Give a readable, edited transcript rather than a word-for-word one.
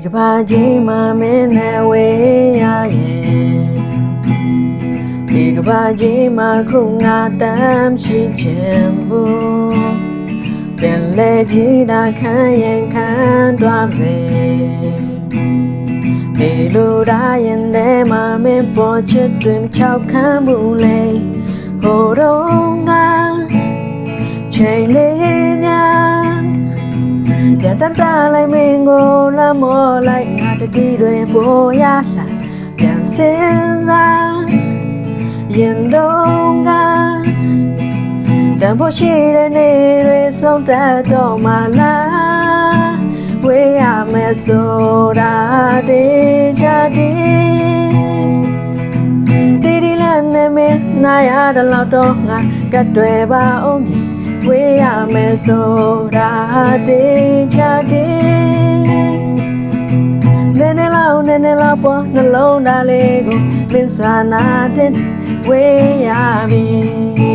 ကဘာကြီးမှာမင်းနဲ့ဝေးရရဲ့ဒီကဘာကြီးမှာခုငါတမ်းရှိချင်ဘူးပင်လေကြီးတာခံရင်ခံတွားစေဒီလိုတိုင်းရင်ထဲမှာမင်းပေါ်ချစ်တွင်ချောက်ခံမှုလေဟိုတော့ငါချိန်လေးများပြန်တမ်းတာလိုက်မင်းကိုလမ်းမော်လိုက်ငါတတိတွေပေါ်ရလာပြန်စင်စားရင်တော့ငါတန်ဖို့ရှိတဲ့နေ့တွေဆုံးသက်တော့မှလားဝေးရမယ်ဆိုတာတေချာတီဒီလည်းနဲ့မင်းနာရတဲ့လောက်တော့ငါကတ်တွေပါအောင်ဝေးရမယ်ဆိုတာတေချာတီနည်းနည်းလောက်ပေါ်နှလုံးသားလေးကိုလင်းစာနာတဲ့ဝေးရပြီ